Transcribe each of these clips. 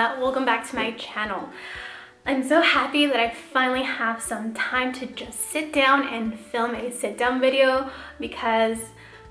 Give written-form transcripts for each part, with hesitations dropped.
Linda. Welcome back to my channel. I'm so happy that I finally have some time to just sit down and film a sit-down video because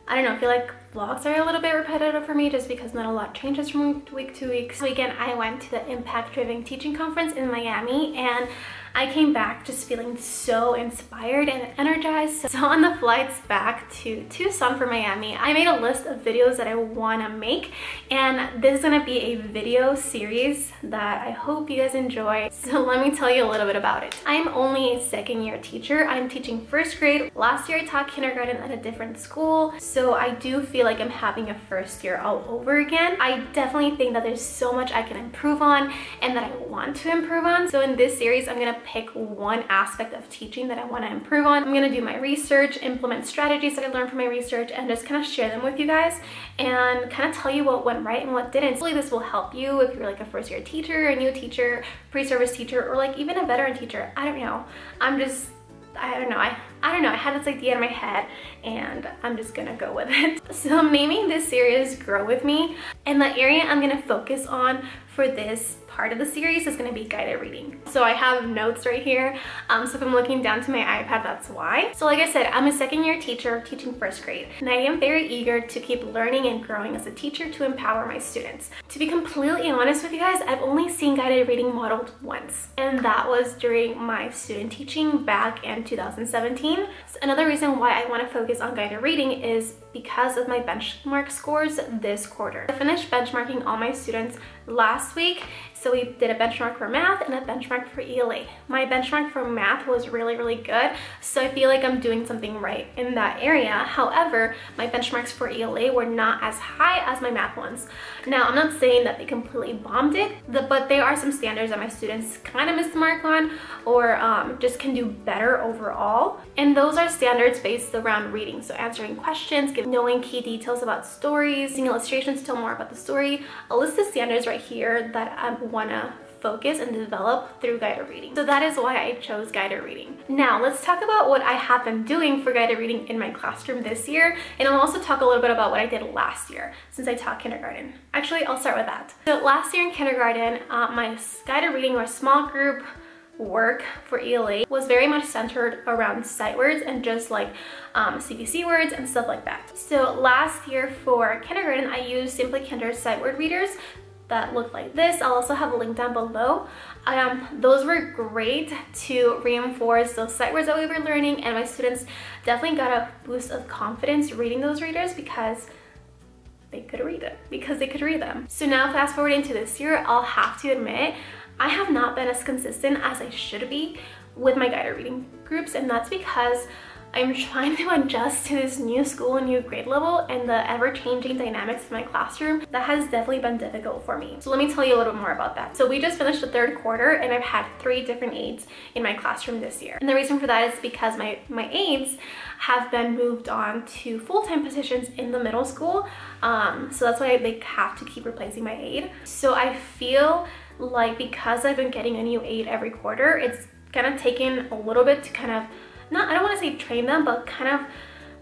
I don't know, I feel like vlogs are a little bit repetitive for me just because not a lot changes from week to week. This weekend I went to the Impact Driven Teaching Conference in Miami and I came back just feeling so inspired and energized. So on the flights back to Tucson from Miami, I made a list of videos that I want to make, and this is going to be a video series that I hope you guys enjoy. So let me tell you a little bit about it. I'm only a second-year teacher. I'm teaching first grade. Last year I taught kindergarten at a different school, so I do feel like I'm having a first year all over again. I definitely think that there's so much I can improve on and that I want to improve on. So in this series, I'm going to pick one aspect of teaching that I want to improve on. I'm going to do my research, implement strategies that I learned from my research, and just kind of share them with you guys and kind of tell you what went right and what didn't. Hopefully this will help you if you're like a first year teacher, a new teacher, pre-service teacher, or like even a veteran teacher. I don't know. I don't know. I had this idea in my head and I'm just gonna go with it. So I'm naming this series Grow With Me, and the area I'm gonna focus on for this part of the series is going to be guided reading. So I have notes right here, so if I'm looking down to my iPad, that's why. So like I said, I'm a second-year teacher teaching first grade, and I am very eager to keep learning and growing as a teacher to empower my students. To be completely honest with you guys, I've only seen guided reading modeled once, and that was during my student teaching back in 2017. So another reason why I want to focus on guided reading is because of my benchmark scores this quarter. I finished benchmarking all my students last week. So we did a benchmark for math and a benchmark for ELA. My benchmark for math was really good, so I feel like I'm doing something right in that area. However, my benchmarks for ELA were not as high as my math ones. Now, I'm not saying that they completely bombed it, but there are some standards that my students kind of missed the mark on, or just can do better overall. And those are standards based around reading, so answering questions, knowing key details about stories, using illustrations to tell more about the story. A list of standards right here that I want to focus and develop through guided reading. So that is why I chose guided reading. Now let's talk about what I have been doing for guided reading in my classroom this year, and I'll also talk a little bit about what I did last year since I taught kindergarten. Actually, I'll start with that. So last year in kindergarten, my guided reading or small group work for ELA was very much centered around sight words and just like CVC words and stuff like that. So last year for kindergarten, I used Simply Kinder's sight word readers that look like this. I'll also have a link down below. Those were great to reinforce those sight words that we were learning, and my students definitely got a boost of confidence reading those readers because they could read it, because they could read them. So now fast forward into this year, I'll have to admit I have not been as consistent as I should be with my guided reading groups, and that's because I'm trying to adjust to this new school and new grade level and the ever-changing dynamics of my classroom. That has definitely been difficult for me. So let me tell you a little bit more about that. So we just finished the third quarter and I've had 3 different aides in my classroom this year. And the reason for that is because my aides have been moved on to full-time positions in the middle school. So that's why they have to keep replacing my aide. So I feel like because I've been getting a new aide every quarter, it's kind of taken a little bit to kind of, I don't want to say train them, but kind of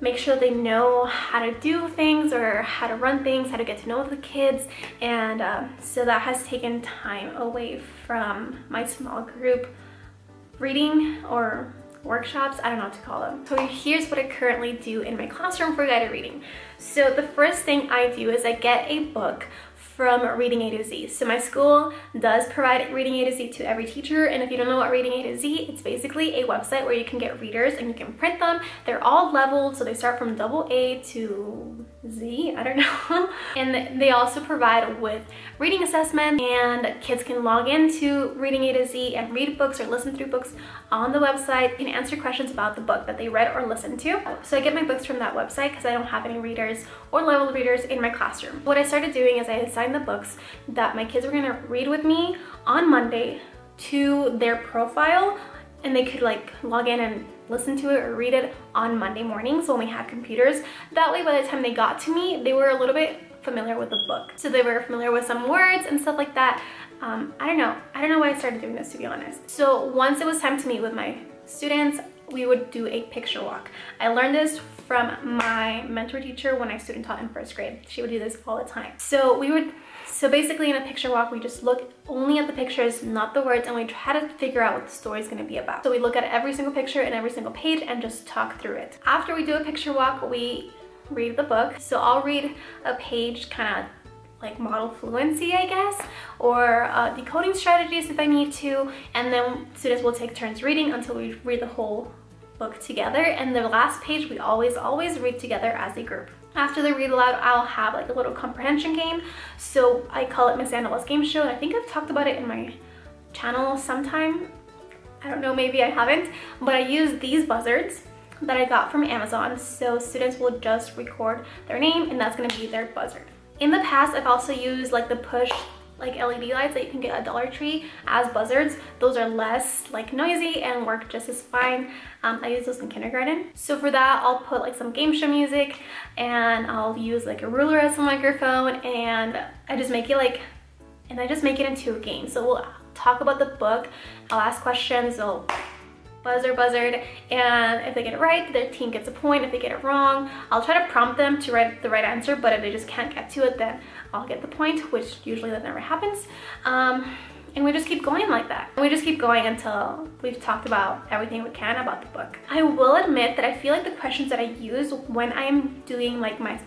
make sure they know how to do things or how to run things, how to get to know the kids. And so that has taken time away from my small group reading or workshops, I don't know what to call them. So here's what I currently do in my classroom for guided reading. So the first thing I do is I get a book from Reading A to Z. So my school does provide Reading A to Z to every teacher, and if you don't know what Reading A to Z, it's basically a website where you can get readers and you can print them. They're all leveled, so they start from AA to Z, I don't know. And they also provide with reading assessment, and kids can log into Reading A to Z and read books or listen through books on the website and answer questions about the book that they read or listened to. So I get my books from that website because I don't have any readers or leveled readers in my classroom. What I started doing is I assigned the books that my kids were going to read with me on Monday to their profile, and they could like log in and listen to it or read it on Monday mornings when we had computers. That way by the time they got to me, they were a little bit familiar with the book. So they were familiar with some words and stuff like that. I don't know why I started doing this, to be honest. So once it was time to meet with my students, we would do a picture walk. I learned this from my mentor teacher when I student taught in first grade. She would do this all the time. So basically in a picture walk, we just look only at the pictures, not the words, and we try to figure out what the story is going to be about. So we look at every single picture and every single page and just talk through it. After we do a picture walk, we read the book. So I'll read a page, kind of like model fluency, I guess, or decoding strategies if I need to, and then students will take turns reading until we read the whole book together. And the last page we always read together as a group. After the read aloud, I'll have like a little comprehension game. So I call it Miss Annabelle's Game Show, and I think I've talked about it in my channel sometime. I don't know, maybe I haven't, but I use these buzzards that I got from Amazon. So students will just record their name and that's gonna be their buzzard. In the past, I've also used like the push like LED lights that you can get at Dollar Tree as buzzards. Those are less like noisy and work just as fine. I used those in kindergarten. So for that, I'll put like some game show music and I'll use like a ruler as a microphone, and I just make it into a game. So we'll talk about the book, I'll ask questions, they'll buzzard, and if they get it right, their team gets a point. If they get it wrong, I'll try to prompt them to write the right answer, but if they just can't get to it, then I'll get the point, which usually that never happens. And we just keep going like that. We just keep going until we've talked about everything we can about the book. I will admit that I feel like the questions that I use when I am doing like my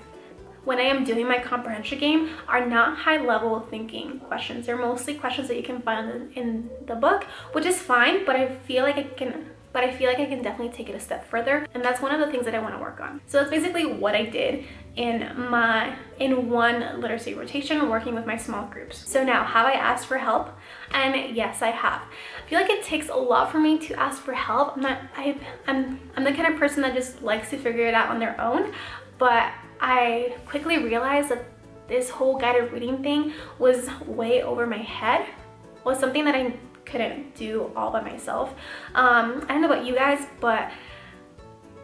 comprehension game are not high-level thinking questions. They're mostly questions that you can find in the book, which is fine, but I feel like I can definitely take it a step further, and that's one of the things that I want to work on. So that's basically what I did in one literacy rotation working with my small groups. So now, have I asked for help? And yes, I have. I feel like it takes a lot for me to ask for help. I'm the kind of person that just likes to figure it out on their own, but I quickly realized that this whole guided reading thing was way over my head, was something that I couldn't do all by myself. I don't know about you guys, but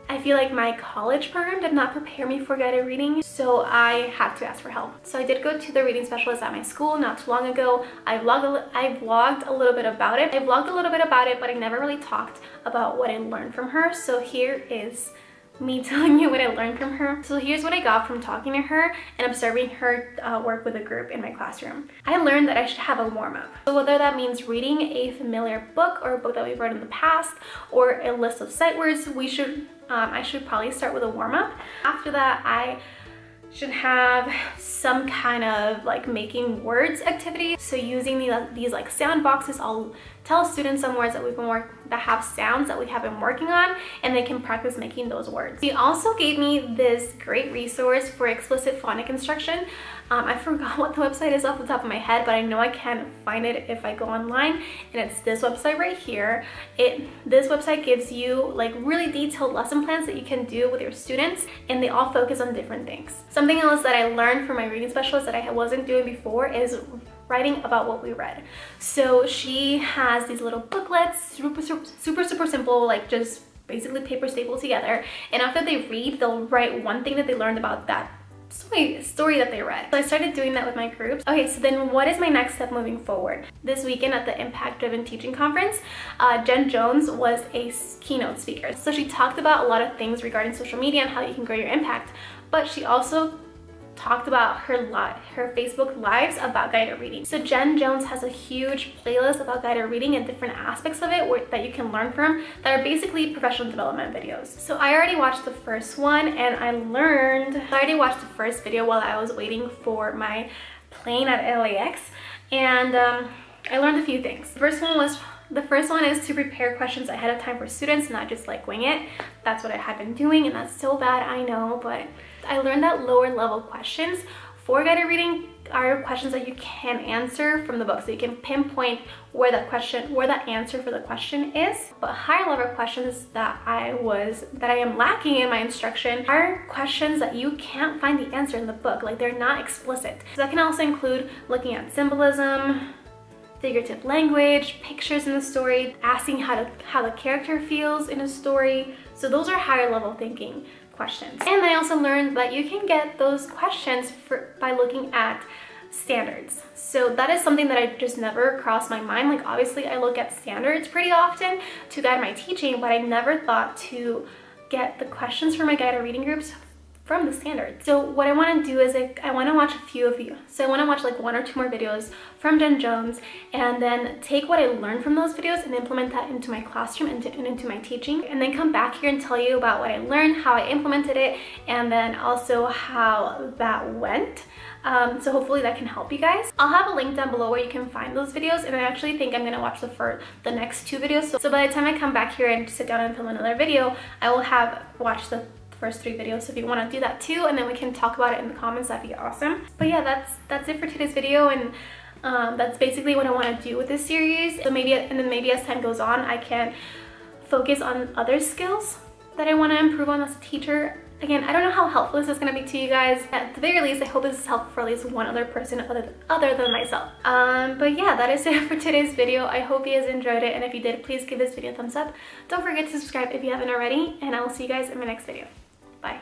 I feel like my college program did not prepare me for guided reading, so I had to ask for help. So I did go to the reading specialist at my school not too long ago. I vlogged a little bit about it. But I never really talked about what I learned from her. So here is me telling you what I learned from her. So here's what I got from talking to her and observing her work with a group in my classroom. I learned that I should have a warm-up. So whether that means reading a familiar book or a book that we've read in the past or a list of sight words, I should probably start with a warm-up. After that, I should have some kind of like making words activity. So using these like sound boxes, I'll tell students some words that have sounds that we have been working on, and they can practice making those words. He also gave me this great resource for explicit phonic instruction. I forgot what the website is off the top of my head, but I know I can find it if I go online, and it's this website right here. This website gives you like really detailed lesson plans that you can do with your students, and they all focus on different things. Something else that I learned from my reading specialist that I wasn't doing before is writing about what we read. So she has these little booklets, super simple, like just basically paper stapled together, and after they read, they'll write one thing that they learned about that story that they read. So I started doing that with my groups. Okay, so then what is my next step moving forward? This weekend at the Impact Driven Teaching Conference, Jen Jones was a keynote speaker. So she talked about a lot of things regarding social media and how you can grow your impact, but she also talked about her Facebook lives about guided reading. So Jen Jones has a huge playlist about guided reading and different aspects of it that you can learn from that are basically professional development videos. So I already watched the first one, and I already watched the first video while I was waiting for my plane at LAX, and I learned a few things. The first one is to prepare questions ahead of time for students, not just like wing it. That's what I had been doing, and that's so bad, I know, but I learned that lower level questions for guided reading are questions that you can answer from the book, so you can pinpoint where that answer for the question is. But higher level questions that I am lacking in my instruction are questions that you can't find the answer in the book, like they're not explicit. So that can also include looking at symbolism, figurative language, pictures in the story, asking how the character feels in a story. So those are higher level thinking questions. And I also learned that you can get those questions by looking at standards. So that is something that I just never crossed my mind. Like obviously I look at standards pretty often to guide my teaching, but I never thought to get the questions for my guided reading groups from the standards. So what I want to do is I want to watch a few of you. So I want to watch like 1 or 2 more videos from Jen Jones and then take what I learned from those videos and implement that into my classroom and into my teaching, and then come back here and tell you about what I learned, how I implemented it, and then also how that went. So hopefully that can help you guys. I'll have a link down below where you can find those videos, and I actually think I'm going to watch the next 2 videos. So by the time I come back here and sit down and film another video, I will have watched the first 3 videos. So if you want to do that too, and then we can talk about it in the comments, that'd be awesome. But yeah, that's it for today's video, and that's basically what I want to do with this series. So maybe as time goes on, I can focus on other skills that I want to improve on as a teacher. Again, I don't know how helpful this is going to be to you guys. At the very least, I hope this is helpful for at least one other person other than myself. But yeah, that is it for today's video. I hope you guys enjoyed it, and if you did, please give this video a thumbs up. Don't forget to subscribe if you haven't already, and I will see you guys in my next video. Bye.